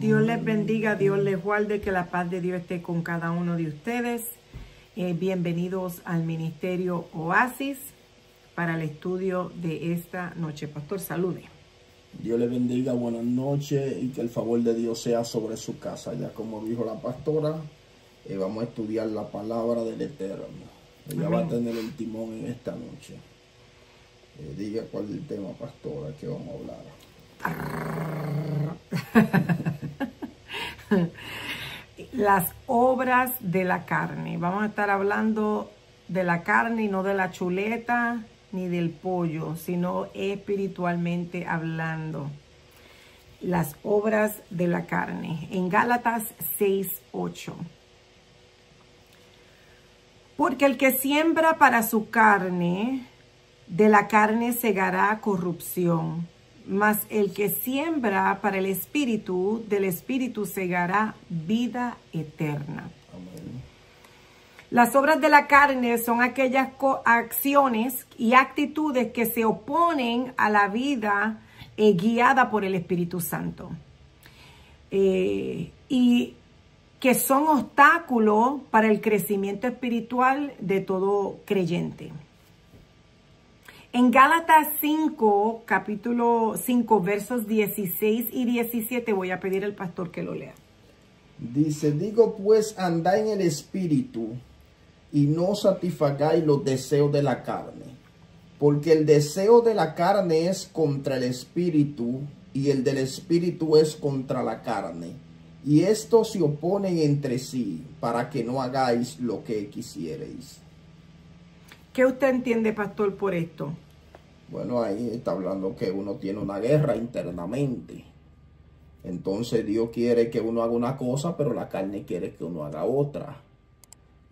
Dios les bendiga, Dios les guarde, que la paz de Dios esté con cada uno de ustedes. Bienvenidos al Ministerio Oasis para el estudio de esta noche. Pastor, salude. Dios les bendiga, buenas noches y que el favor de Dios sea sobre su casa. Ya como dijo la pastora, vamos a estudiar la palabra del Eterno. Ella va a tener el timón en esta noche. Diga cuál es el tema, pastora, que vamos a hablar. Las obras de la carne. Vamos a estar hablando de la carne y no de la chuleta ni del pollo, sino espiritualmente hablando. Las obras de la carne. En Gálatas 6:8. Porque el que siembra para su carne, de la carne segará corrupción. Mas el que siembra para el Espíritu, del Espíritu segará vida eterna. Amén. Las obras de la carne son aquellas acciones y actitudes que se oponen a la vida guiada por el Espíritu Santo. Y que son obstáculos para el crecimiento espiritual de todo creyente. En Gálatas 5, capítulo 5, versos 16 y 17, voy a pedir al pastor que lo lea. Dice, digo pues, andad en el Espíritu y no satisfagáis los deseos de la carne. Porque el deseo de la carne es contra el Espíritu y el del Espíritu es contra la carne. Y estos se oponen entre sí para que no hagáis lo que quisierais. ¿Qué usted entiende, pastor, por esto? Bueno, ahí está hablando que uno tiene una guerra internamente. Entonces Dios quiere que uno haga una cosa, pero la carne quiere que uno haga otra.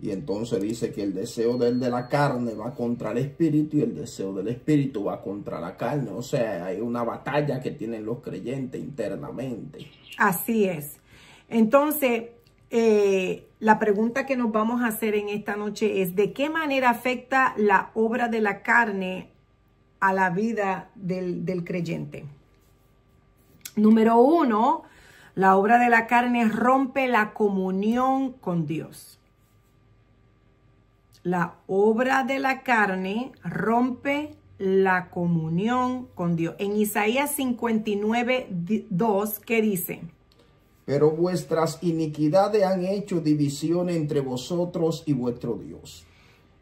Y entonces dice que el deseo de la carne va contra el espíritu y el deseo del espíritu va contra la carne. O sea, hay una batalla que tienen los creyentes internamente. Así es. Entonces, la pregunta que nos vamos a hacer en esta noche es: ¿de qué manera afecta la obra de la carne a la vida del creyente? Número 1, la obra de la carne rompe la comunión con Dios. La obra de la carne rompe la comunión con Dios. En Isaías 59:2, ¿qué dice? Pero vuestras iniquidades han hecho división entre vosotros y vuestro Dios.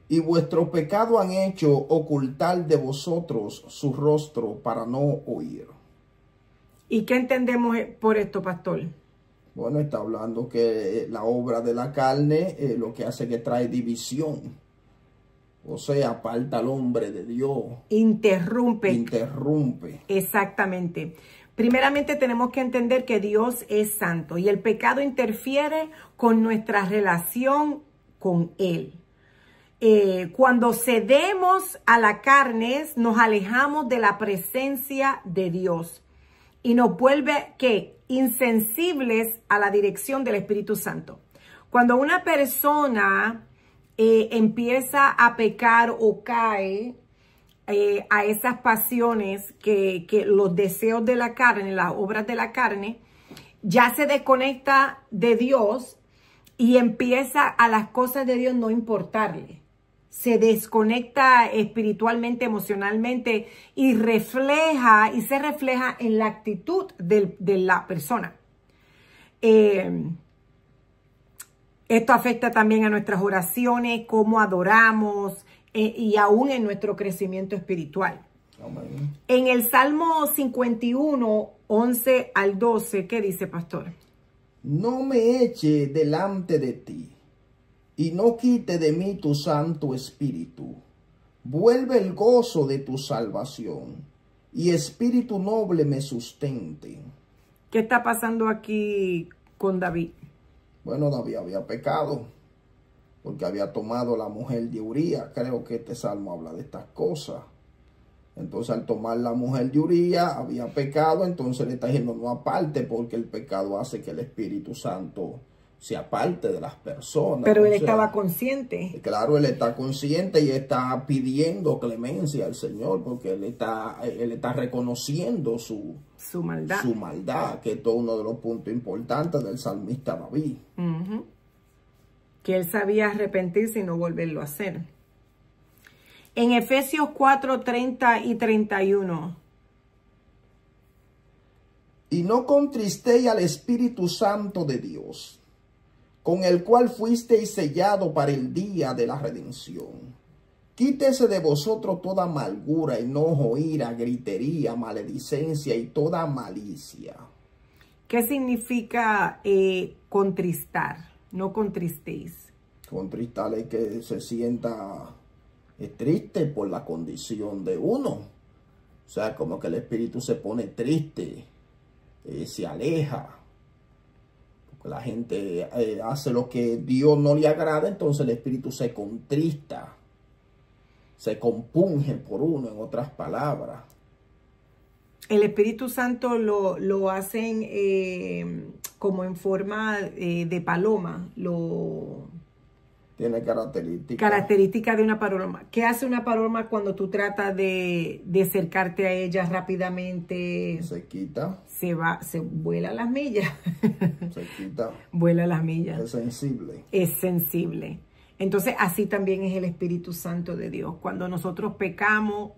Y vuestro pecado han hecho ocultar de vosotros su rostro para no oír. ¿Y qué entendemos por esto, pastor? Bueno, está hablando que la obra de la carne lo que hace que trae división. O sea, aparta al hombre de Dios. Interrumpe. Interrumpe. Exactamente. Primeramente tenemos que entender que Dios es santo y el pecado interfiere con nuestra relación con Él. Cuando cedemos a la carne, nos alejamos de la presencia de Dios y nos vuelve, ¿qué?, insensibles a la dirección del Espíritu Santo. Cuando una persona empieza a pecar o cae a esas pasiones que los deseos de la carne, las obras de la carne, ya se desconecta de Dios y empieza a las cosas de Dios no importarle. Se desconecta espiritualmente, emocionalmente y se refleja en la actitud de la persona. Esto afecta también a nuestras oraciones, cómo adoramos y aún en nuestro crecimiento espiritual. Amén. En el Salmo 51, 11 al 12, ¿qué dice, pastor? No me eche delante de ti y no quite de mí tu Santo Espíritu. Vuelve el gozo de tu salvación y espíritu noble me sustente. ¿Qué está pasando aquí con David? Bueno, David había pecado porque había tomado la mujer de Uría. Creo que este salmo habla de estas cosas. Entonces, al tomar la mujer de Uría, había pecado. Entonces le está diciendo no aparte, porque el pecado hace que el Espíritu Santo se aparte de las personas. Pero él estaba consciente. Claro, él está consciente y está pidiendo clemencia al Señor porque él está reconociendo su maldad, que es todo uno de los puntos importantes del salmista David. Que él sabía arrepentirse y no volverlo a hacer. En Efesios 4, 30 y 31. Y no contristéis al Espíritu Santo de Dios, con el cual fuisteis sellado para el día de la redención. Quítese de vosotros toda amargura, enojo, ira, gritería, maledicencia y toda malicia. ¿Qué significa contristar? No contristéis. Contristar es que se sienta triste por la condición de uno. O sea, como que el espíritu se pone triste, se aleja. Porque la gente hace lo que Dios no le agrada, entonces el espíritu se contrista. Se compunge por uno, en otras palabras. El Espíritu Santo lo hacen como en forma de paloma. Tiene características. Características de una paloma. ¿Qué hace una paloma cuando tú tratas de acercarte a ella rápidamente? Se quita. Se vuela las millas. Se quita. Vuela las millas. Es sensible. Es sensible. Entonces, así también es el Espíritu Santo de Dios. Cuando nosotros pecamos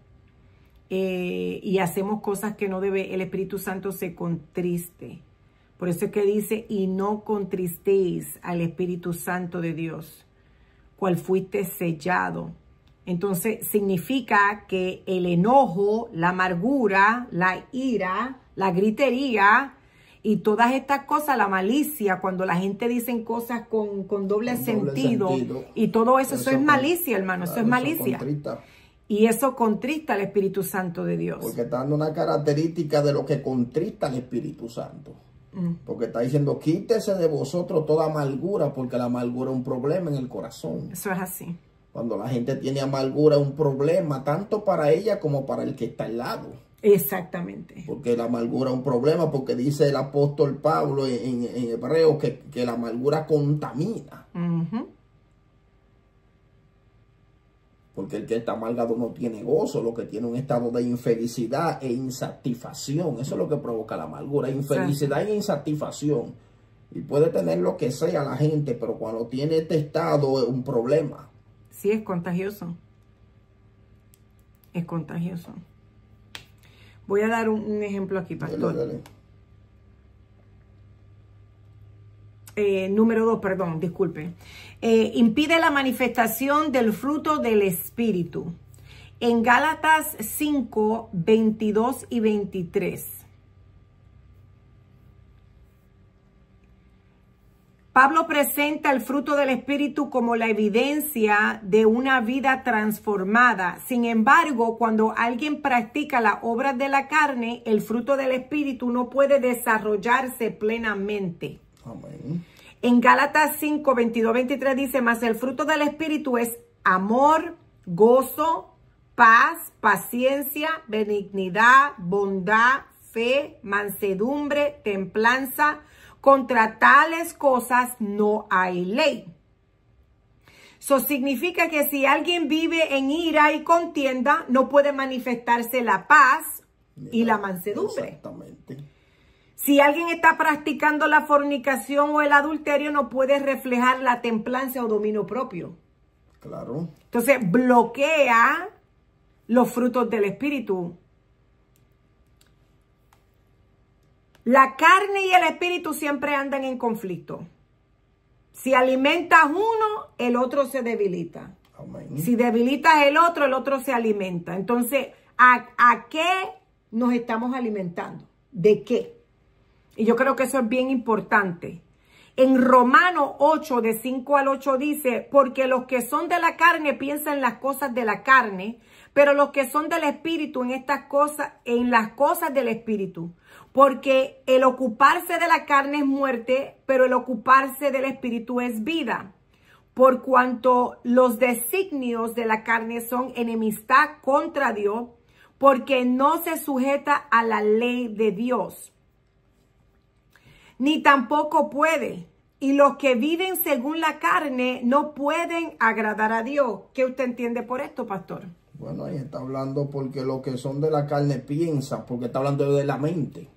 y hacemos cosas que no debe, el Espíritu Santo se contriste. Por eso es que dice, y no contristéis al Espíritu Santo de Dios, cual fuiste sellado. Entonces, significa que el enojo, la amargura, la ira, la gritería y todas estas cosas, la malicia, cuando la gente dice cosas con doble sentido y todo eso es malicia, hermano, eso es malicia. Y eso contrista al Espíritu Santo de Dios. Porque está dando una característica de lo que contrista al Espíritu Santo. Porque está diciendo, quítese de vosotros toda amargura, porque la amargura es un problema en el corazón. Eso es así. Cuando la gente tiene amargura es un problema, tanto para ella como para el que está al lado. Exactamente. Porque la amargura es un problema, porque dice el apóstol Pablo en Hebreo que la amargura contamina. Porque el que está amargado no tiene gozo, lo que tiene un estado de infelicidad e insatisfacción. Eso es lo que provoca la amargura, infelicidad e insatisfacción. Y puede tener lo que sea la gente, pero cuando tiene este estado es un problema. Sí, es contagioso. Es contagioso. Voy a dar un ejemplo aquí, pastor. Dale. Número 2, perdón, disculpe. Impide la manifestación del fruto del Espíritu. En Gálatas 5, 22 y 23. Pablo presenta el fruto del Espíritu como la evidencia de una vida transformada. Sin embargo, cuando alguien practica las obras de la carne, el fruto del Espíritu no puede desarrollarse plenamente. Amén. En Gálatas 5, 22, 23 dice, mas el fruto del Espíritu es amor, gozo, paz, paciencia, benignidad, bondad, fe, mansedumbre, templanza. Contra tales cosas no hay ley. Eso significa que si alguien vive en ira y contienda, no puede manifestarse la paz y la mansedumbre. Exactamente. Si alguien está practicando la fornicación o el adulterio, no puede reflejar la templanza o dominio propio. Claro. Entonces, bloquea los frutos del Espíritu. La carne y el espíritu siempre andan en conflicto. Si alimentas uno, el otro se debilita. Amén. Si debilitas el otro se alimenta. Entonces, ¿a qué nos estamos alimentando? ¿De qué? Y yo creo que eso es bien importante. En Romanos 8, de 5 al 8 dice, porque los que son de la carne piensan en las cosas de la carne, pero los que son del espíritu en las cosas del espíritu. Porque el ocuparse de la carne es muerte, pero el ocuparse del espíritu es vida. Por cuanto los designios de la carne son enemistad contra Dios, porque no se sujeta a la ley de Dios. Ni tampoco puede. y los que viven según la carne no pueden agradar a Dios. ¿Qué usted entiende por esto, pastor? Bueno, ahí está hablando porque los que son de la carne piensan, porque está hablando de la mente.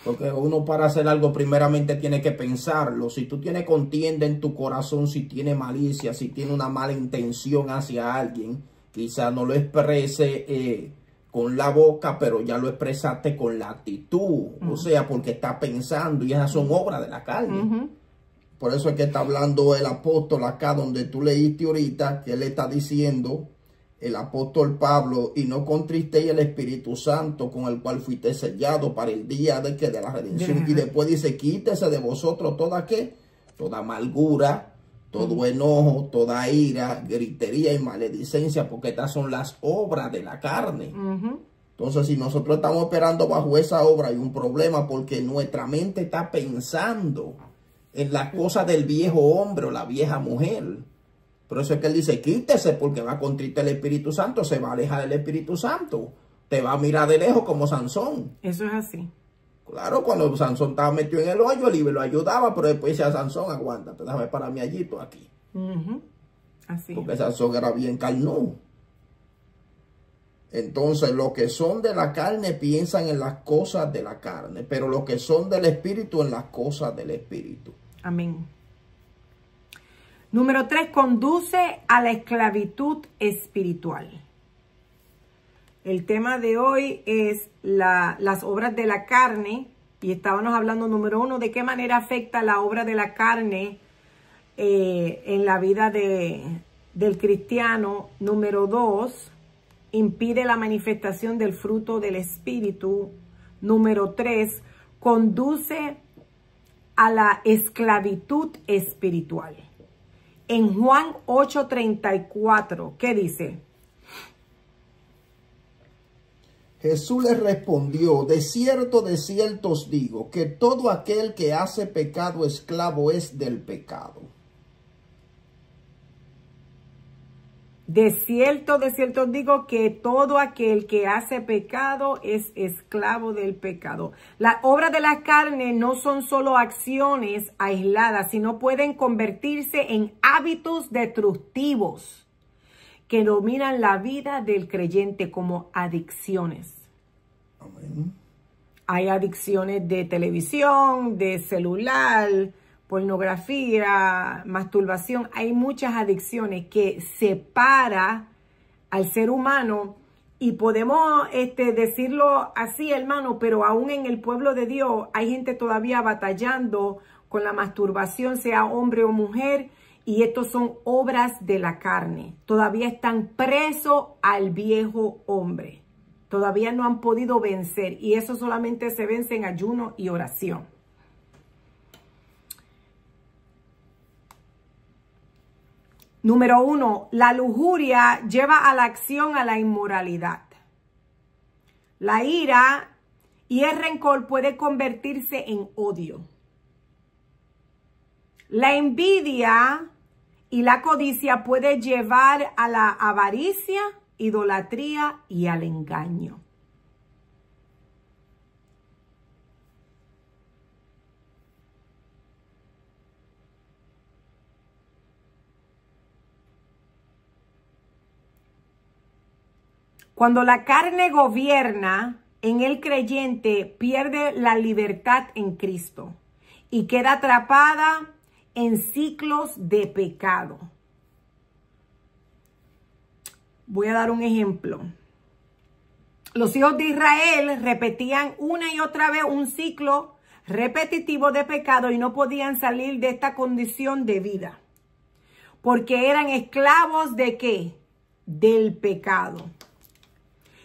Porque uno para hacer algo primeramente tiene que pensarlo. Si tú tienes contienda en tu corazón, si tienes malicia, si tienes una mala intención hacia alguien, quizá no lo exprese con la boca, pero ya lo expresaste con la actitud. O sea, porque está pensando y esas son obras de la carne. Por eso es que está hablando el apóstol acá donde tú leíste ahorita, que él está diciendo, el apóstol Pablo, y no contristéis el Espíritu Santo con el cual fuiste sellado para el día de la redención. Y después dice, quítese de vosotros toda toda amargura, todo enojo, toda ira, gritería y maledicencia, porque estas son las obras de la carne. Entonces, si nosotros estamos operando bajo esa obra, hay un problema porque nuestra mente está pensando en las cosas del viejo hombre o la vieja mujer. Por eso es que él dice, quítese porque va a contristar el Espíritu Santo, se va a alejar del Espíritu Santo. Te va a mirar de lejos como Sansón. Eso es así. Claro, cuando Sansón estaba metido en el hoyo, el lo ayudaba, pero después decía, Sansón, aguántate, déjame para mí allí, tú aquí. Así. Porque Sansón era bien carnú. Entonces, los que son de la carne piensan en las cosas de la carne, pero los que son del Espíritu en las cosas del Espíritu. Amén. Número 3, conduce a la esclavitud espiritual. El tema de hoy es las obras de la carne. Y estábamos hablando, número 1, de qué manera afecta la obra de la carne en la vida del cristiano. Número 2, impide la manifestación del fruto del Espíritu. Número 3, conduce a la esclavitud espiritual. En Juan 8:34, ¿qué dice? Jesús les respondió, de cierto os digo, que todo aquel que hace pecado esclavo es del pecado. De cierto os digo que todo aquel que hace pecado es esclavo del pecado. Las obras de la carne no son solo acciones aisladas, sino pueden convertirse en hábitos destructivos que dominan la vida del creyente como adicciones. Amén. Hay adicciones de televisión, de celular, pornografía, masturbación. Hay muchas adicciones que separa al ser humano y podemos decirlo así, hermano, pero aún en el pueblo de Dios hay gente todavía batallando con la masturbación, sea hombre o mujer, y estos son obras de la carne. Todavía están presos al viejo hombre. Todavía no han podido vencer y eso solamente se vence en ayuno y oración. Número 1, la lujuria lleva a la acción a la inmoralidad. La ira y el rencor puede convertirse en odio. La envidia y la codicia puede llevar a la avaricia, idolatría y al engaño. Cuando la carne gobierna en el creyente, pierde la libertad en Cristo y queda atrapada en ciclos de pecado. Voy a dar un ejemplo. Los hijos de Israel repetían una y otra vez un ciclo repetitivo de pecado y no podían salir de esta condición de vida. Porque eran esclavos ¿de qué? Del pecado.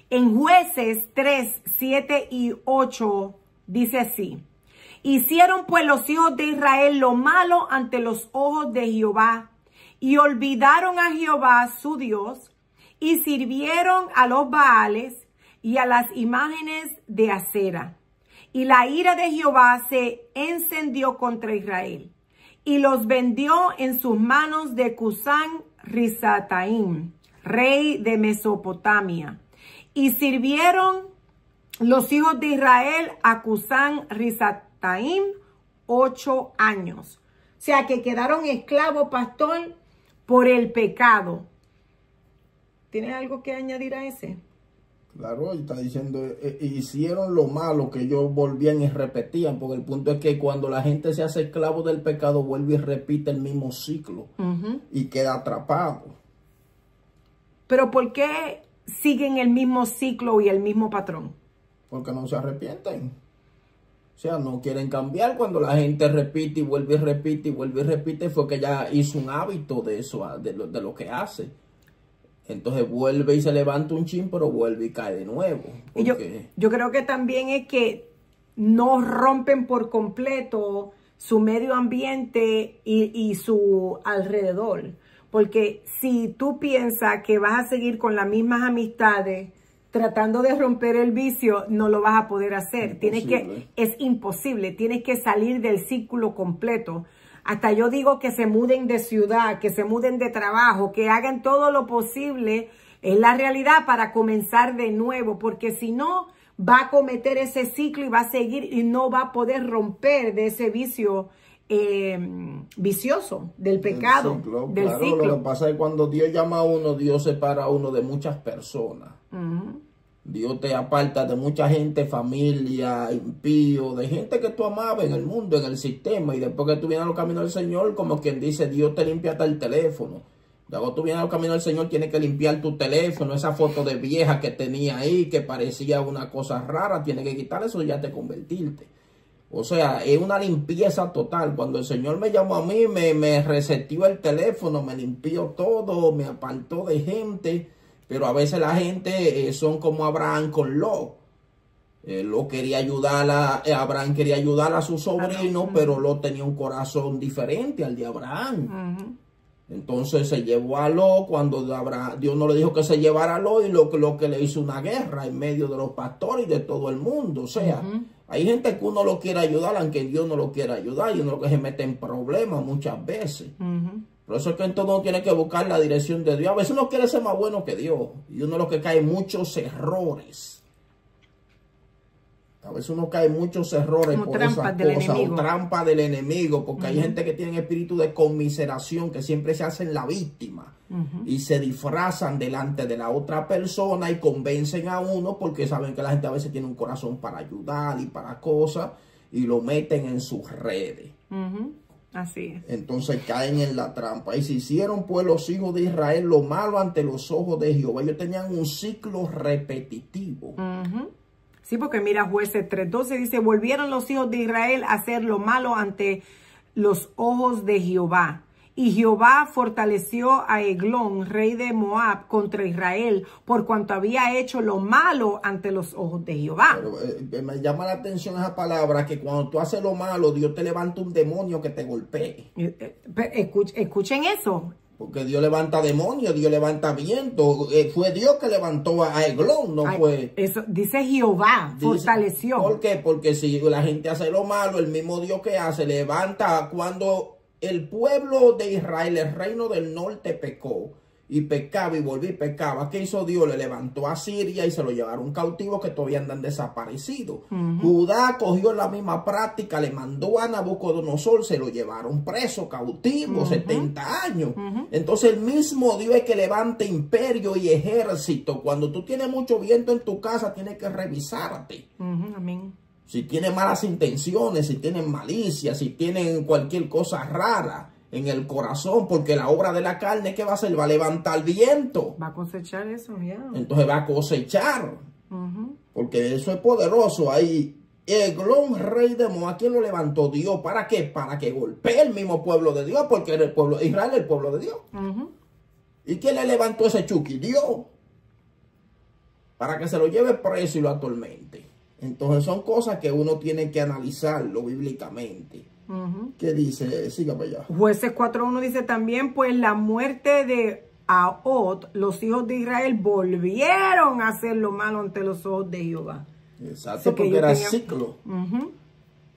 En Jueces 3, 7 y 8 dice así. Hicieron pues los hijos de Israel lo malo ante los ojos de Jehová y olvidaron a Jehová su Dios y sirvieron a los Baales y a las imágenes de acera. Y la ira de Jehová se encendió contra Israel y los vendió en sus manos de Cusán Risataim, rey de Mesopotamia. Y sirvieron los hijos de Israel a Cusán Risataim 8 años. O sea, que quedaron esclavos, pastor, por el pecado. ¿Tienes algo que añadir a ese? Claro, está diciendo, hicieron lo malo que ellos volvían y repetían, porque el punto es que cuando la gente se hace esclavo del pecado, vuelve y repite el mismo ciclo y queda atrapado. Pero ¿por qué siguen el mismo ciclo y el mismo patrón? Porque no se arrepienten. O sea, no quieren cambiar. Cuando la gente repite y vuelve y repite y vuelve y repite, fue que ya hizo un hábito de eso, de lo que hace. Entonces vuelve y se levanta un chin, pero vuelve y cae de nuevo. Y yo creo que también es que no rompen por completo su medio ambiente y su alrededor. Porque si tú piensas que vas a seguir con las mismas amistades, tratando de romper el vicio, no lo vas a poder hacer. Es imposible. Tienes que salir del círculo completo. Hasta yo digo que se muden de ciudad, que se muden de trabajo, que hagan todo lo posible en la realidad para comenzar de nuevo, porque si no, va a cometer ese ciclo y va a seguir y no va a poder romper de ese vicio vicioso, del pecado, del ciclo. Lo que pasa es que cuando Dios llama a uno, Dios separa a uno de muchas personas. Dios te aparta de mucha gente, familia, impío, de gente que tú amabas en el mundo, en el sistema. Y después que tú vienes a los caminos del Señor, como quien dice, Dios te limpia hasta el teléfono. Luego tú vienes a los caminos del Señor, tienes que limpiar tu teléfono. Esa foto de vieja que tenía ahí, que parecía una cosa rara, tienes que quitar eso y ya te convertirte. O sea, es una limpieza total. Cuando el Señor me llamó a mí, me reseteó el teléfono, me limpió todo, me apartó de gente. Pero a veces la gente son como Abraham con Lot. Lot quería ayudar Abraham quería ayudar a su sobrino, pero Lot tenía un corazón diferente al de Abraham. Entonces se llevó a Lot cuando Dios no le dijo que se llevara a Lot, y lo que le hizo una guerra en medio de los pastores y de todo el mundo. O sea, hay gente que uno lo quiere ayudar, aunque Dios no lo quiera ayudar, y uno lo que se mete en problemas muchas veces. Por eso es que entonces uno tiene que buscar la dirección de Dios. A veces uno quiere ser más bueno que Dios. Y uno lo que cae en muchos errores. A veces uno cae en muchos errores por esas cosas. O trampa del enemigo. Porque hay gente que tiene espíritu de conmiseración, que siempre se hacen la víctima. Y se disfrazan delante de la otra persona y convencen a uno, porque saben que la gente a veces tiene un corazón para ayudar y para cosas. Y lo meten en sus redes. Así es. Entonces caen en la trampa. Y se hicieron pues los hijos de Israel lo malo ante los ojos de Jehová. Ellos tenían un ciclo repetitivo. Sí, porque mira, Jueces 3:12 dice, volvieron los hijos de Israel a hacer lo malo ante los ojos de Jehová. Y Jehová fortaleció a Eglón, rey de Moab, contra Israel, por cuanto había hecho lo malo ante los ojos de Jehová. Pero, me llama la atención esa palabra, que cuando tú haces lo malo, Dios te levanta un demonio que te golpee. Escuchen eso. Porque Dios levanta demonios, Dios levanta viento. Fue Dios que levantó a Eglón, no fue. Eso dice Jehová, fortaleció. ¿Por qué? Porque si la gente hace lo malo, el mismo Dios que hace, levanta cuando el pueblo de Israel, el reino del norte, pecó y pecaba y volvió y pecaba. ¿Qué hizo Dios? Le levantó a Siria y se lo llevaron cautivos, que todavía andan desaparecidos. Judá cogió la misma práctica, le mandó a Nabucodonosor, se lo llevaron preso, cautivo, 70 años. Entonces el mismo Dios es que levanta imperio y ejército. Cuando tú tienes mucho viento en tu casa, tienes que revisarte. Amén. Si tienen malas intenciones, si tienen malicia, si tienen cualquier cosa rara en el corazón, porque la obra de la carne, ¿qué va a hacer? Va a levantar viento. Va a cosechar eso, ya. Entonces va a cosechar. Porque eso es poderoso. Ahí, Eglón, rey de Moab, ¿quién lo levantó? Dios. ¿Para qué? Para que golpee el mismo pueblo de Dios, porque era el pueblo de Israel, el pueblo de Dios. ¿Y quién le levantó ese Chucky? Dios. Para que se lo lleve preso y lo atormente. Entonces son cosas que uno tiene que analizarlo bíblicamente. ¿Qué dice? Siga para allá. Jueces 4:1 dice también, pues la muerte de Ahot, los hijos de Israel volvieron a hacer lo malo ante los ojos de Jehová. Exacto, porque era ciclo.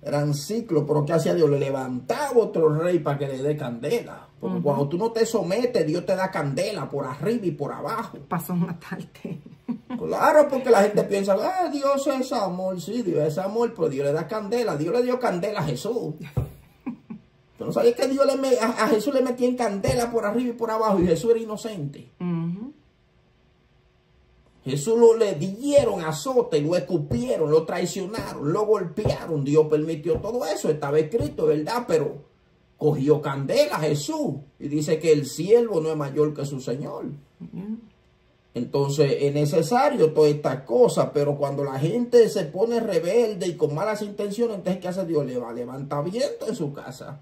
Eran ciclos, pero ¿qué hacía Dios? Le levantaba otro rey para que le dé candela. Porque cuando tú no te sometes, Dios te da candela por arriba y por abajo. Pasó a matarte. Claro, porque la gente piensa, Dios es amor. Sí, Dios es amor, pero Dios le da candela. Dios le dio candela a Jesús. ¿Tú no sabías que Dios a Jesús le metía en candela por arriba y por abajo y Jesús era inocente? Jesús le dieron azote, lo escupieron, lo traicionaron, lo golpearon. Dios permitió todo eso, estaba escrito, ¿verdad? Pero cogió candela Jesús y dice que el siervo no es mayor que su Señor. Entonces es necesario todas estas cosas, pero cuando la gente se pone rebelde y con malas intenciones, entonces ¿qué hace Dios? Le va a levantar viento en su casa.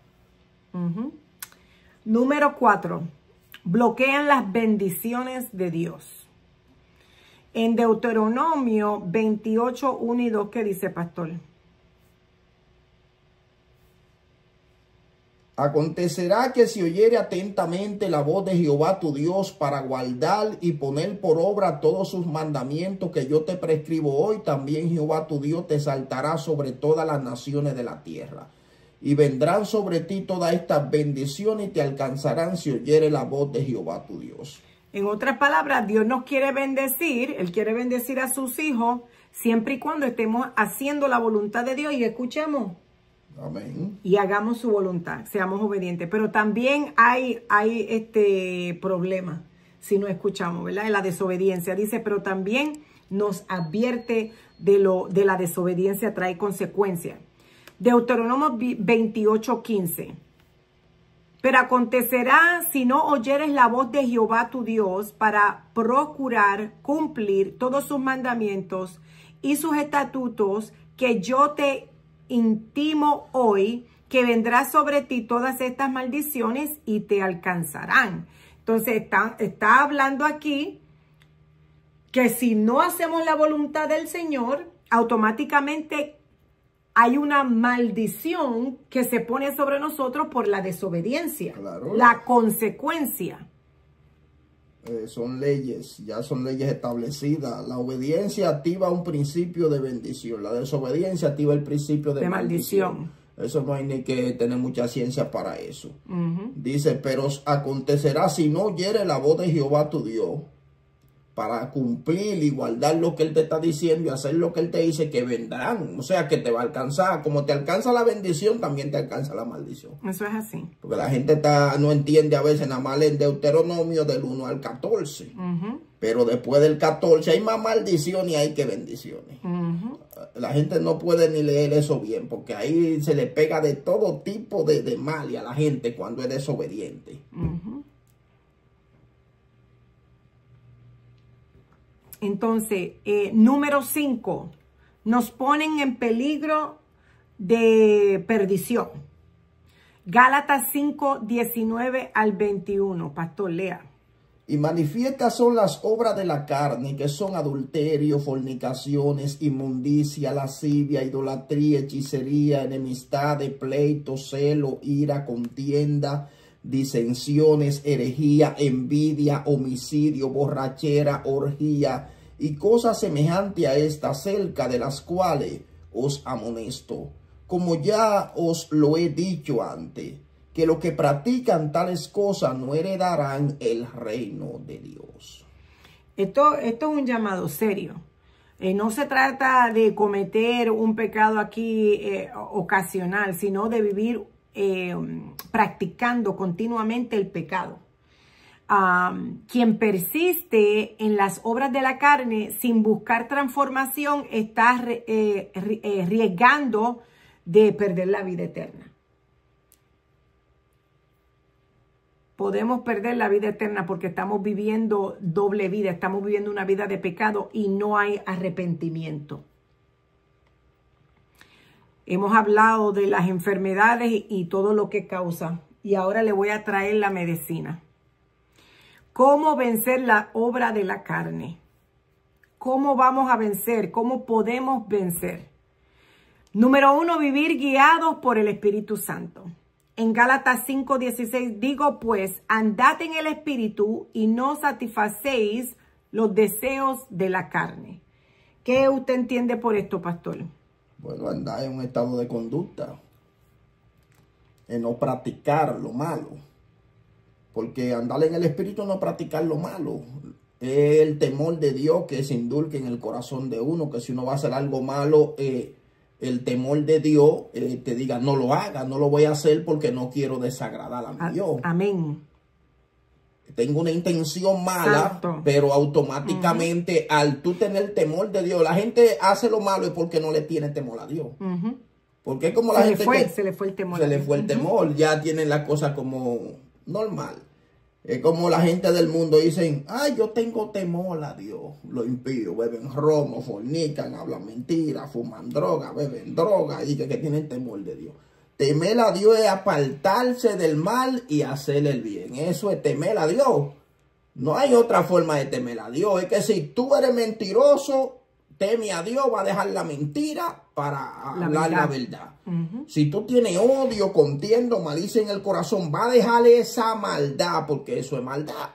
Número 4. Bloquean las bendiciones de Dios. En Deuteronomio 28, 1 y 2, ¿qué dice, pastor? Acontecerá que si oyere atentamente la voz de Jehová tu Dios para guardar y poner por obra todos sus mandamientos que yo te prescribo hoy, también Jehová tu Dios te exaltará sobre todas las naciones de la tierra. Y vendrán sobre ti todas estas bendiciones y te alcanzarán si oyere la voz de Jehová tu Dios. En otras palabras, Dios nos quiere bendecir, Él quiere bendecir a sus hijos, siempre y cuando estemos haciendo la voluntad de Dios y escuchemos. Amén. Y hagamos su voluntad, seamos obedientes. Pero también hay problema si no escuchamos, ¿verdad? En la desobediencia. Dice, pero también nos advierte de la desobediencia, trae consecuencias. Deuteronomio 28, 15. Pero acontecerá si no oyeres la voz de Jehová tu Dios para procurar cumplir todos sus mandamientos y sus estatutos que yo te intimo hoy, que vendrá sobre ti todas estas maldiciones y te alcanzarán. Entonces está hablando aquí que si no hacemos la voluntad del Señor, automáticamente hay una maldición que se pone sobre nosotros por la desobediencia. Claro. La consecuencia. Son leyes, ya son leyes establecidas. La obediencia activa un principio de bendición. La desobediencia activa el principio de maldición. Eso no hay ni que tener mucha ciencia para eso. Dice, pero acontecerá si no oyere la voz de Jehová tu Dios, para cumplir y guardar lo que Él te está diciendo y hacer lo que Él te dice, que vendrán. O sea, que te va a alcanzar. Como te alcanza la bendición, también te alcanza la maldición. Eso es así. Porque la gente no entiende a veces, nada más en Deuteronomio del 1 al 14. Pero después del 14 hay más maldiciones y hay que bendiciones. La gente no puede ni leer eso bien, porque ahí se le pega de todo tipo de mal y a la gente cuando es desobediente. Entonces, número 5, nos ponen en peligro de perdición. Gálatas 5, 19 al 21. Pastor, lea. Y manifiestas son las obras de la carne, que son adulterio, fornicaciones, inmundicia, lascivia, idolatría, hechicería, enemistad, pleito, celo, ira, contienda, disensiones, herejía, envidia, homicidio, borrachera, orgía y cosas semejantes a esta, acerca de las cuales os amonesto, como ya os lo he dicho antes, que los que practican tales cosas no heredarán el reino de Dios. Esto es un llamado serio. No se trata de cometer un pecado aquí ocasional, sino de vivir practicando continuamente el pecado. Quien persiste en las obras de la carne sin buscar transformación está arriesgando de perder la vida eterna. Podemos perder la vida eterna porque estamos viviendo doble vida, estamos viviendo una vida de pecado y no hay arrepentimiento. Hemos hablado de las enfermedades y todo lo que causa. Y ahora le voy a traer la medicina. ¿Cómo vencer la obra de la carne? ¿Cómo vamos a vencer? ¿Cómo podemos vencer? Número 1, vivir guiados por el Espíritu Santo. En Gálatas 5:16 digo pues, andad en el Espíritu y no satisfacéis los deseos de la carne. ¿Qué usted entiende por esto, pastor? Bueno, andar en un estado de conducta, en no practicar lo malo, porque andar en el Espíritu no practicar lo malo. Es el temor de Dios que se indulque en el corazón de uno, que si uno va a hacer algo malo, el temor de Dios te diga, no lo haga, no lo voy a hacer porque no quiero desagradar a mi Dios. Amén. Tengo una intención mala, pero automáticamente al tú tener temor de Dios, la gente hace lo malo es porque no le tiene temor a Dios. Porque es como la gente que se le fue el temor. Se le fue el temor, ya tienen la cosa como normal. Es como la gente del mundo dicen, ay, yo tengo temor a Dios. Los impíos beben romo, fornican, hablan mentiras, fuman droga, beben droga y que tienen temor de Dios. Temer a Dios es apartarse del mal y hacer el bien. Eso es temer a Dios. No hay otra forma de temer a Dios. Es que si tú eres mentiroso, teme a Dios, va a dejar la mentira para hablar la verdad. Si tú tienes odio, contienda, malicia en el corazón, va a dejar esa maldad porque eso es maldad.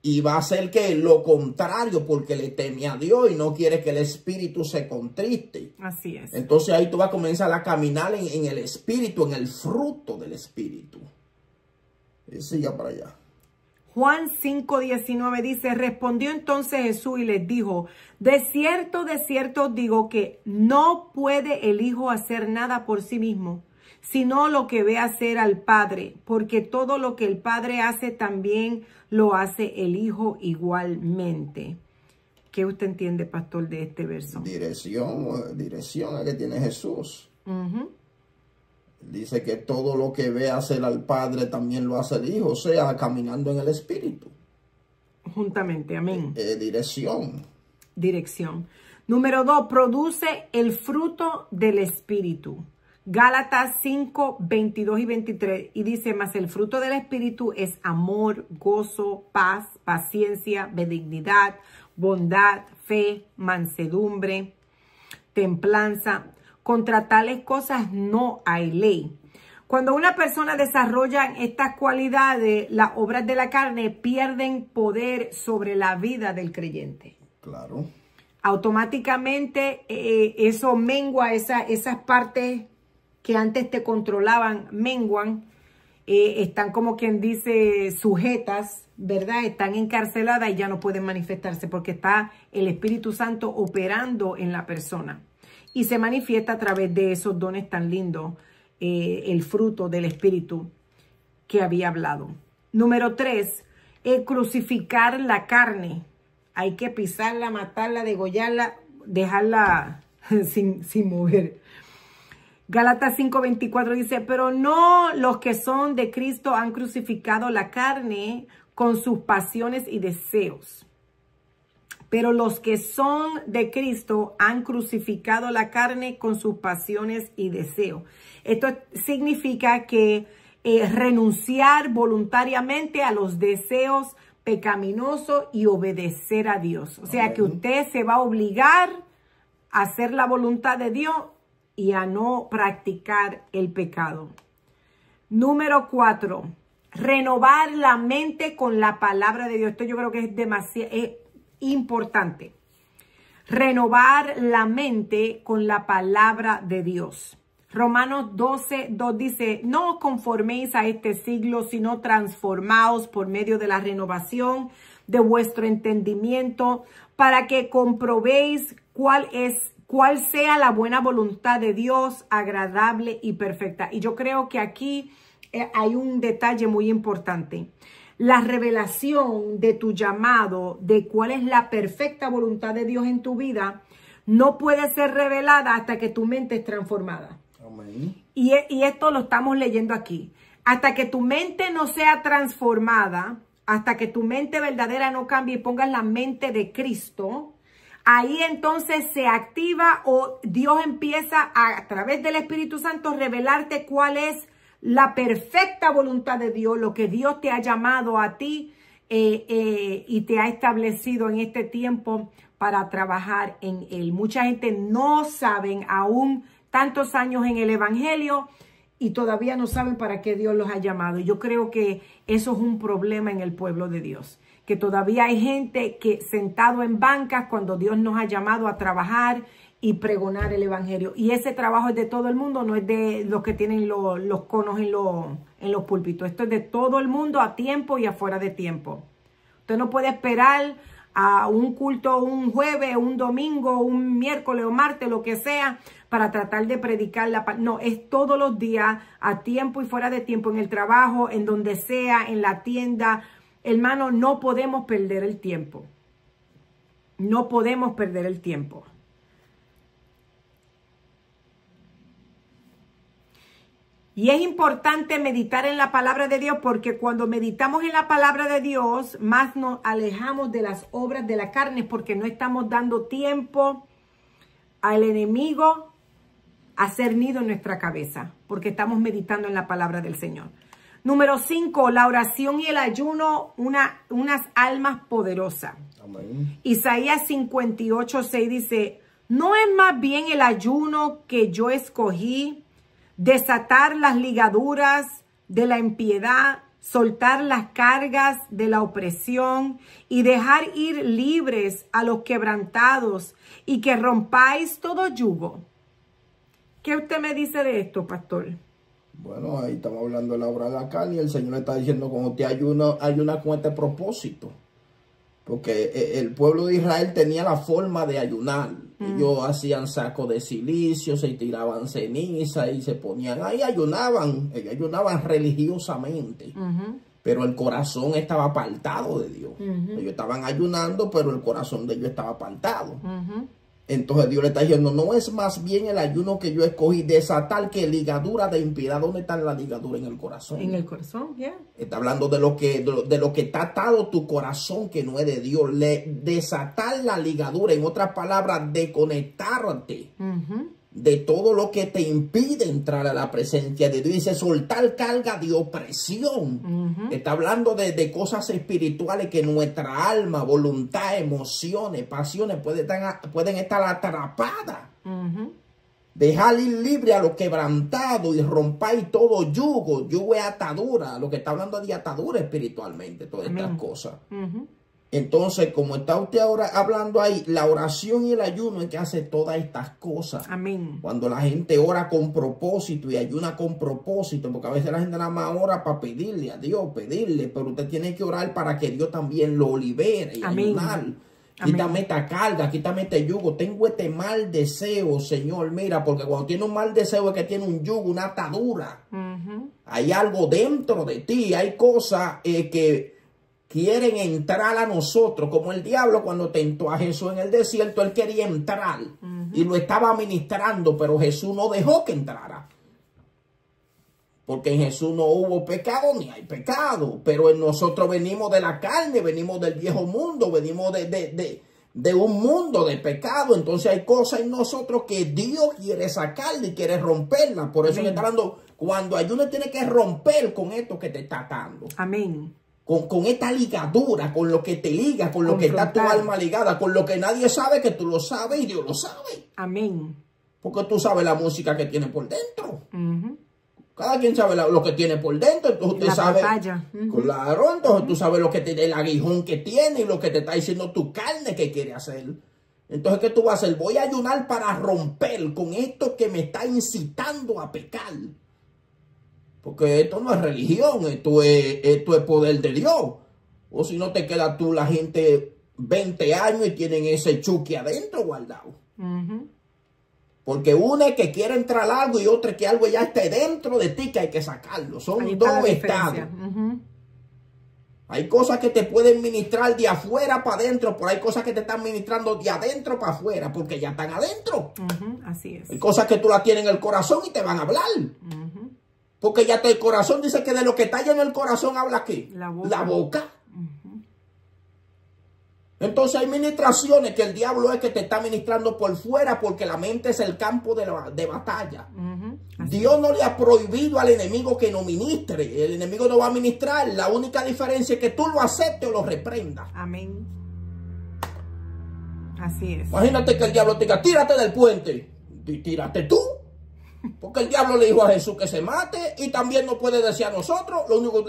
Y va a hacer que lo contrario porque le teme a Dios y no quiere que el espíritu se contriste. Así es. Entonces ahí tú vas a comenzar a caminar en el espíritu, en el fruto del espíritu. Y siga para allá. Juan 5:19 dice, respondió entonces Jesús y les dijo, de cierto os digo que no puede el Hijo hacer nada por sí mismo, sino lo que ve hacer al Padre, porque todo lo que el Padre hace también lo hace el Hijo igualmente. ¿Qué usted entiende, pastor, de este verso? Dirección a que tiene Jesús. Dice que todo lo que ve hacer al Padre también lo hace el Hijo, o sea, caminando en el Espíritu. Juntamente, amén. Dirección. Número 2, produce el fruto del Espíritu. Gálatas 5, 22 y 23. Y dice, mas el fruto del Espíritu es amor, gozo, paz, paciencia, benignidad, bondad, fe, mansedumbre, templanza. Contra tales cosas no hay ley. Cuando una persona desarrolla estas cualidades, las obras de la carne pierden poder sobre la vida del creyente. Claro. Automáticamente eso mengua, esas partes que antes te controlaban, menguan, están como quien dice sujetas, ¿verdad? Están encarceladas y ya no pueden manifestarse porque está el Espíritu Santo operando en la persona. Y se manifiesta a través de esos dones tan lindos, el fruto del Espíritu que había hablado. Número 3, crucificar la carne. Hay que pisarla, matarla, degollarla, dejarla sin mover. Gálatas 5:24 dice, pero no los que son de Cristo han crucificado la carne con sus pasiones y deseos. Pero los que son de Cristo han crucificado la carne con sus pasiones y deseos. Esto significa que renunciar voluntariamente a los deseos pecaminosos y obedecer a Dios. O sea, que usted se va a obligar a hacer la voluntad de Dios y a no practicar el pecado. Número 4, renovar la mente con la palabra de Dios. Esto yo creo que es demasiado importante. Renovar la mente con la palabra de Dios. Romanos 12:2 dice, no os conforméis a este siglo, sino transformaos por medio de la renovación de vuestro entendimiento, para que comprobéis cuál sea la buena voluntad de Dios, agradable y perfecta. Y yo creo que aquí hay un detalle muy importante. La revelación de tu llamado, de cuál es la perfecta voluntad de Dios en tu vida, no puede ser revelada hasta que tu mente es transformada. Amén. Y esto lo estamos leyendo aquí. Hasta que tu mente no sea transformada, hasta que tu mente verdadera no cambie y pongas la mente de Cristo, ahí entonces se activa o Dios empieza a través del Espíritu Santo a revelarte cuál es la perfecta voluntad de Dios, lo que Dios te ha llamado a ti y te ha establecido en este tiempo para trabajar en él. Mucha gente no saben aún tantos años en el Evangelio y todavía no saben para qué Dios los ha llamado. Y yo creo que eso es un problema en el pueblo de Dios, que todavía hay gente que sentado en bancas cuando Dios nos ha llamado a trabajar y pregonar el Evangelio. Y ese trabajo es de todo el mundo, no es de los que tienen los conos en los púlpitos. Esto es de todo el mundo a tiempo y afuera de tiempo. Usted no puede esperar a un culto un jueves, un domingo, un miércoles o martes, lo que sea, para tratar de predicar la palabra. No, es todos los días, a tiempo y fuera de tiempo, en el trabajo, en donde sea, en la tienda. Hermano, no podemos perder el tiempo. No podemos perder el tiempo. Y es importante meditar en la palabra de Dios, porque cuando meditamos en la palabra de Dios, más nos alejamos de las obras de la carne, porque no estamos dando tiempo al enemigo a hacer nido en nuestra cabeza, porque estamos meditando en la palabra del Señor. Número 5, la oración y el ayuno, unas almas poderosas. Amén. Isaías 58:6 dice, ¿no es más bien el ayuno que yo escogí, desatar las ligaduras de la impiedad, soltar las cargas de la opresión y dejar ir libres a los quebrantados y que rompáis todo yugo? ¿Qué usted me dice de esto, pastor? Bueno, ahí estamos hablando de la obra de la carne y el Señor está diciendo cuando te ayuna con este propósito. Porque el pueblo de Israel tenía la forma de ayunar. Ellos hacían saco de silicio, se tiraban ceniza y se ponían ahí, ayunaban. Ellos ayunaban religiosamente. Pero el corazón estaba apartado de Dios. Ellos estaban ayunando, pero el corazón de ellos estaba apartado. Entonces Dios le está diciendo, no es más bien el ayuno que yo escogí, desatar que ligadura de impiedad. ¿Dónde está la ligadura? En el corazón. En el corazón, ya. Está hablando de lo que está atado tu corazón, que no es de Dios. Desatar la ligadura, en otras palabras, desconectarte de todo lo que te impide entrar a la presencia de Dios. Dice, soltar carga de opresión. Está hablando de cosas espirituales que nuestra alma, voluntad, emociones, pasiones pueden estar atrapadas. Dejar ir libre a lo quebrantado y rompáis todo yugo. Yugo es atadura. Lo que está hablando de atadura espiritualmente, todas estas cosas. Entonces, como está usted ahora hablando ahí, la oración y el ayuno es que hace todas estas cosas. Amén. Cuando la gente ora con propósito y ayuna con propósito, porque a veces la gente nada más ora para pedirle a Dios, pero usted tiene que orar para que Dios también lo libere y ayunar. Quítame esta carga, quítame este yugo. Tengo este mal deseo, Señor. Mira, porque cuando tiene un mal deseo es que tiene un yugo, una atadura. Hay algo dentro de ti, hay cosas que quieren entrar a nosotros, como el diablo cuando tentó a Jesús en el desierto. Él quería entrar y lo estaba ministrando, pero Jesús no dejó que entrara. Porque en Jesús no hubo pecado ni hay pecado, pero en nosotros venimos de la carne, venimos del viejo mundo, venimos de un mundo de pecado. Entonces hay cosas en nosotros que Dios quiere sacarla y quiere romperla. Por eso le está dando, cuando ayuno tiene que romper con esto que te está atando. Amén. Con esta ligadura, con lo que te liga, con lo que está tu alma ligada, con lo que nadie sabe que tú lo sabes y Dios lo sabe. Amén. Porque tú sabes la música que tiene por dentro. Cada quien sabe lo que tiene por dentro. Entonces usted sabe. Claro, entonces tú sabes lo que tiene, el aguijón que tiene y lo que te está diciendo tu carne que quiere hacer. Entonces, ¿qué tú vas a hacer? Voy a ayunar para romper con esto que me está incitando a pecar. Porque esto no es religión, esto es poder de Dios. O si no te queda tú la gente 20 años y tienen ese chuque adentro guardado. Porque una es que quiere entrar algo y otra es que algo ya esté dentro de ti que hay que sacarlo. Son dos estados. Hay cosas que te pueden ministrar de afuera para adentro, pero hay cosas que te están ministrando de adentro para afuera porque ya están adentro. Así es. Hay cosas que tú las tienes en el corazón y te van a hablar. Porque ya el corazón dice que de lo que está allá en el corazón habla ¿qué? La boca. Entonces hay ministraciones que el diablo es que te está ministrando por fuera porque la mente es el campo de batalla. Dios no le ha prohibido al enemigo que no ministre. El enemigo no va a ministrar. La única diferencia es que tú lo aceptes o lo reprendas. Amén. Así es. Imagínate que el diablo te diga, tírate del puente. Y tírate tú. Porque el diablo le dijo a Jesús que se mate y también no puede decir a nosotros.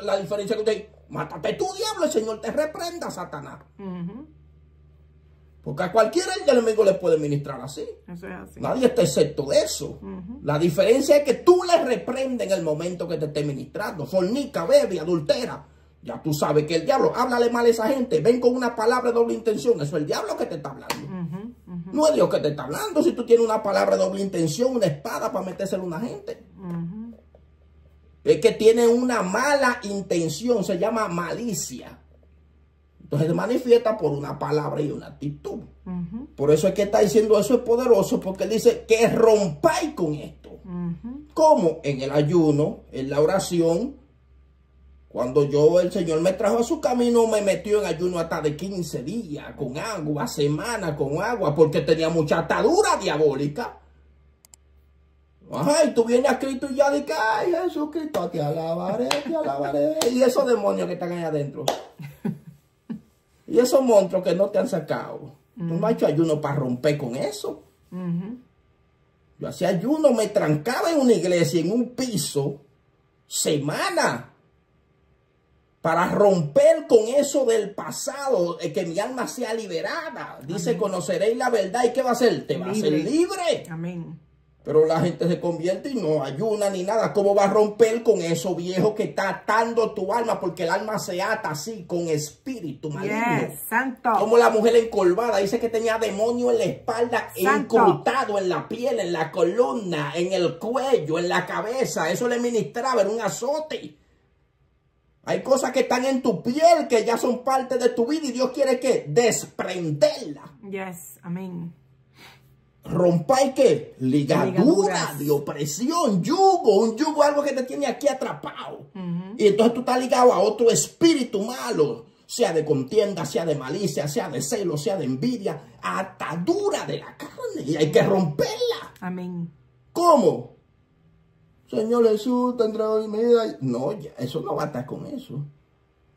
La diferencia es que usted, mátate tú, diablo, el Señor te reprenda, Satanás. Porque a cualquiera el enemigo le puede ministrar así. Eso es así. Nadie está excepto de eso. La diferencia es que tú le reprendes en el momento que te esté ministrando. Fornica, bebe, adultera. Ya tú sabes que el diablo, háblale mal a esa gente, ven con una palabra de doble intención, eso es el diablo que te está hablando. No es Dios que te está hablando si tú tienes una palabra de doble intención, una espada para metérsela a una gente. Es que tiene una mala intención, se llama malicia. Entonces se manifiesta por una palabra y una actitud. Por eso es que está diciendo eso es poderoso, porque él dice que rompáis con esto. ¿Cómo? En el ayuno, en la oración. Cuando el Señor me trajo a su camino, me metió en ayuno hasta de 15 días, con agua, semana con agua, porque tenía mucha atadura diabólica. Ajá, y tú vienes a Cristo y ya dices, ay, Jesucristo, te alabaré, te alabaré. Y esos demonios que están ahí adentro. Y esos monstruos que no te han sacado. Tú no has hecho ayuno para romper con eso. Yo hacía ayuno, me trancaba en una iglesia, en un piso, semana, para romper con eso del pasado, que mi alma sea liberada. Dice, conoceréis la verdad. ¿Y qué va a hacer? Te va a hacer libre. Amén. Pero la gente se convierte y no ayuna ni nada. ¿Cómo va a romper con eso viejo que está atando tu alma? Porque el alma se ata así, con espíritu maligno. Santo. Como la mujer encorvada, dice que tenía demonio en la espalda, encrutado en la piel, en la columna, en el cuello, en la cabeza. Eso le ministraba, era un azote. Hay cosas que están en tu piel que ya son parte de tu vida y Dios quiere que desprenderla. Amén. Rompáis ¿qué? Ligadura de opresión, yugo, un yugo, algo que te tiene aquí atrapado. Y entonces tú estás ligado a otro espíritu malo, sea de contienda, sea de malicia, sea de celo, sea de envidia, atadura de la carne, y hay que romperla. Amén. ¿Cómo? Señor Jesús, te entrego mi vida. No, ya, eso no va a estar con eso.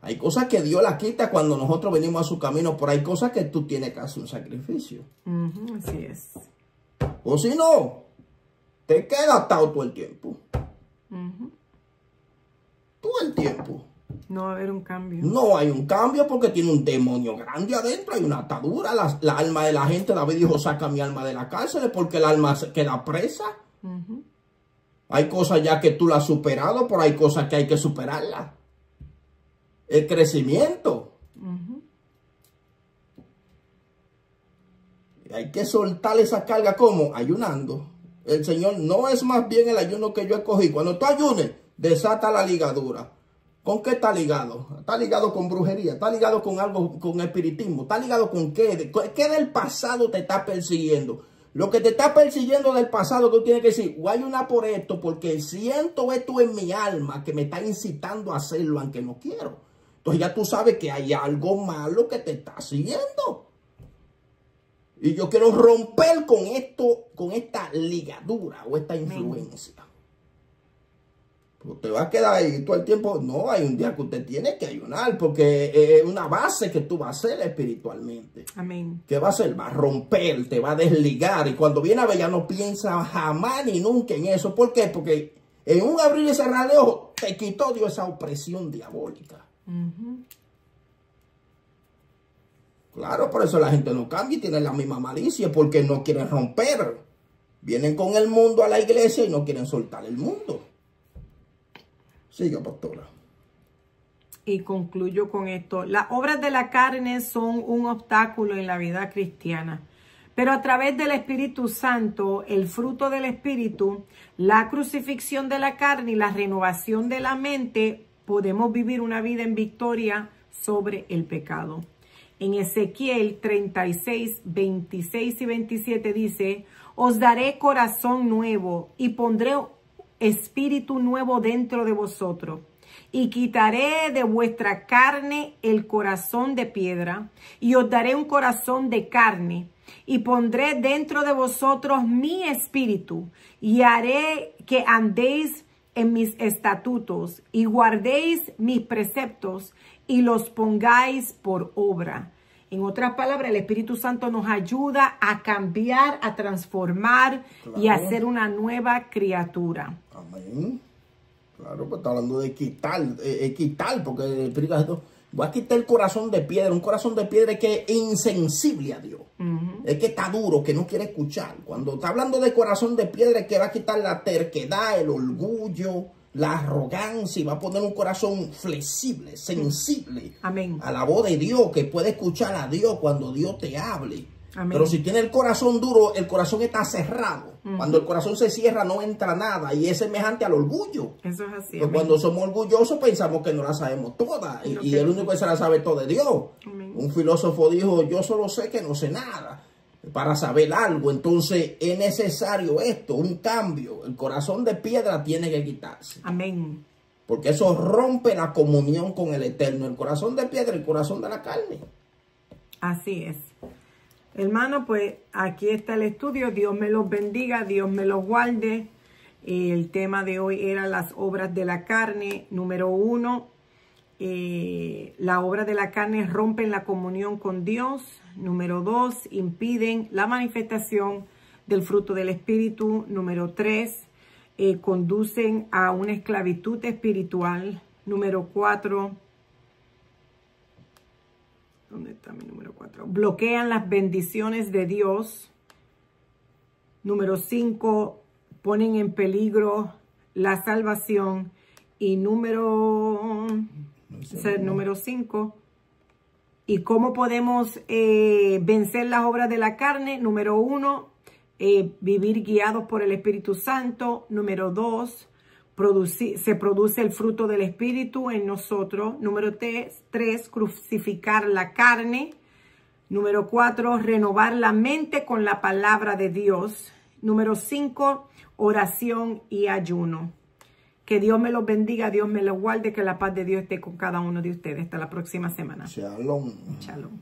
Hay cosas que Dios las quita cuando nosotros venimos a su camino, pero hay cosas que tú tienes que hacer un sacrificio. Así es. O si no, te quedas atado todo el tiempo. Todo el tiempo. No va a haber un cambio. No hay un cambio porque tiene un demonio grande adentro. Hay una atadura. La alma de la gente, David dijo, saca mi alma de la cárcel porque el alma queda presa. Hay cosas ya que tú las has superado, pero hay cosas que hay que superarlas. El crecimiento. Hay que soltar esa carga, ¿cómo? Ayunando. El Señor no es más bien el ayuno que yo escogí. Cuando tú ayunes, desata la ligadura. ¿Con qué está ligado? Está ligado con brujería, está ligado con algo, con espiritismo, está ligado con qué. ¿Qué del pasado te está persiguiendo? Lo que te está persiguiendo del pasado, tú tienes que decir, voy a ayunar por esto, porque siento esto en mi alma que me está incitando a hacerlo, aunque no quiero. Entonces ya tú sabes que hay algo malo que te está siguiendo. Y yo quiero romper con esto, con esta ligadura o esta influencia. Pues te va a quedar ahí todo el tiempo. No, hay un día que usted tiene que ayunar porque es una base que tú vas a hacer espiritualmente. Amén. ¿Qué va a hacer? Va a romper, te va a desligar. Y cuando viene a ver ya no piensa jamás ni nunca en eso. ¿Por qué? Porque en un abrir y cerrar de ojos te quitó Dios esa opresión diabólica. Claro, por eso la gente no cambia y tiene la misma malicia, porque no quieren romper. Vienen con el mundo a la iglesia y no quieren soltar el mundo. Siga, pastora. Y concluyo con esto. Las obras de la carne son un obstáculo en la vida cristiana. Pero a través del Espíritu Santo, el fruto del Espíritu, la crucifixión de la carne y la renovación de la mente, podemos vivir una vida en victoria sobre el pecado. En Ezequiel 36, 26 y 27 dice, os daré corazón nuevo y pondré espíritu nuevo dentro de vosotros. Y quitaré de vuestra carne el corazón de piedra y os daré un corazón de carne. Y pondré dentro de vosotros mi espíritu y haré que andéis en mis estatutos y guardéis mis preceptos y los pongáis por obra. En otras palabras, el Espíritu Santo nos ayuda a cambiar, a transformar y a hacer una nueva criatura. Amén. Claro, pues está hablando de quitar, porque el Espíritu Santo va a quitar el corazón de piedra. Un corazón de piedra que es insensible a Dios. Es que está duro, que no quiere escuchar. Cuando está hablando de corazón de piedra, es que va a quitar la terquedad, el orgullo, la arrogancia y va a poner un corazón flexible, sensible Amén. a la voz de Dios, que puede escuchar a Dios cuando Dios te hable. Amén. Pero si tiene el corazón duro, el corazón está cerrado. Cuando el corazón se cierra no entra nada y es semejante al orgullo. Eso es así. Pues cuando somos orgullosos pensamos que no la sabemos toda y el único que se la sabe todo es Dios. Amén. Un filósofo dijo, yo solo sé que no sé nada para saber algo. Entonces es necesario esto, un cambio. El corazón de piedra tiene que quitarse. Amén. Porque eso rompe la comunión con el Eterno. El corazón de piedra, el corazón de la carne. Así es. Hermano, pues aquí está el estudio. Dios me los bendiga, Dios me los guarde. El tema de hoy era las obras de la carne. Número 1, la obra de la carne rompen la comunión con Dios. Número 2, impiden la manifestación del fruto del Espíritu. Número 3, conducen a una esclavitud espiritual. Número 4, ¿dónde está mi número 4? Bloquean las bendiciones de Dios. Número 5, ponen en peligro la salvación. Y número 5, ¿y cómo podemos vencer las obras de la carne? Número 1, vivir guiados por el Espíritu Santo. Número 2, se produce el fruto del Espíritu en nosotros. Número 3, crucificar la carne. Número 4, renovar la mente con la palabra de Dios. Número 5, oración y ayuno. Que Dios me los bendiga, Dios me los guarde, que la paz de Dios esté con cada uno de ustedes. Hasta la próxima semana. Shalom. Shalom.